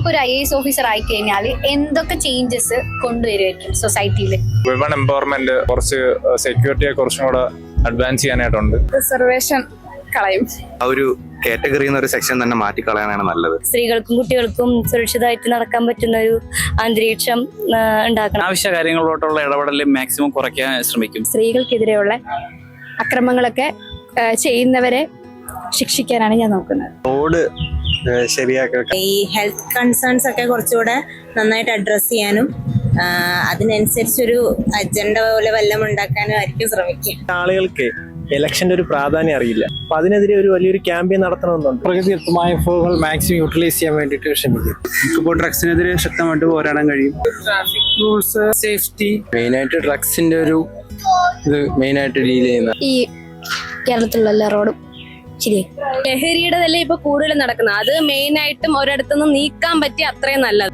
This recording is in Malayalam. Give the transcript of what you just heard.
ഇപ്പൊ ഒരു IAS ഓഫീസർ ആയി കഴിഞ്ഞാൽ എന്തൊക്കെ ചേഞ്ചസ് കൊണ്ടുവരുമായിരിക്കും സൊസൈറ്റിയിൽ? വിമൺ എംപവർമെന്റ്, കുറച്ച് സെക്യൂരിറ്റിയെ കുറച്ചും കൂടെ അഡ്വാൻസ് ചെയ്യാനായിട്ടുണ്ട്. റിസർവേഷൻ കളയും. ആ ഒരു കാറ്റഗറിയിൽ നിന്ന് ഒരു സെക്ഷൻ തന്നെ മാറ്റിക്കളയാനാണ് നല്ലത്. സ്ത്രീകൾക്കും കുട്ടികൾക്കും സുരക്ഷിതമായിട്ട് നടക്കാൻ പറ്റുന്ന ഒരു അന്തരീക്ഷം ഉണ്ടാക്കണം. ആവശ്യ കാര്യങ്ങളിലോട്ടുള്ള ഇടപെടൽ മാക്സിമം കുറയ്ക്കാൻ ശ്രമിക്കും. സ്ത്രീകൾക്കെതിരെയുള്ള അക്രമങ്ങളൊക്കെ ചെയ്യുന്നവരെ ശിക്ഷിക്കാനാണ് ഞാൻ നോക്കുന്നത്. റോഡ് ശരിയാക്കുക, ഈ ഹെൽത്ത് കൺസേൺസ് ഒക്കെ കുറച്ചുകൂടെ നന്നായിട്ട് അഡ്രസ് ചെയ്യാനും അതിനനുസരിച്ചൊരു അജണ്ട പോലെ വല്ലതും ഉണ്ടാക്കാനും ആയിരിക്കും ശ്രമിക്കുക. ആളുകൾക്ക് ഇലക്ഷന്റെ ഒരു പ്രാധാന്യം അറിയില്ല. അപ്പൊ അതിനെതിരെ ഒരു വലിയൊരു ക്യാമ്പയിൻ നടത്തണമെന്നുണ്ട്. പ്രകൃതിദത്തമായ വിഭവങ്ങൾ മാക്സിമം യൂട്ടിലൈസ് ചെയ്യാൻ വേണ്ടിയിട്ട് ശ്രമിക്കും. നമുക്കിപ്പോൾ ഡ്രഗ്സിനെതിരെ ശക്തമായിട്ട് പോരാടാൻ കഴിയും. ട്രാഫിക് റൂൾസ്, സേഫ്റ്റി, മെയിനായിട്ട് ഡ്രഗ്സിന്റെ ഒരു ഇത് മെയിനായിട്ട് ഡീൽ ചെയ്യുന്ന ഈ കേരളത്തിലുള്ള എല്ലാ റോഡും ശരിയായി. ലഹരിയുടെ തന്നെ ഇപ്പൊ കൂടുതൽ നടക്കുന്നത്, അത് മെയിനായിട്ടും ഒരിടത്തുനിന്ന് നീക്കാൻ പറ്റിയ അത്രയും നല്ലത്.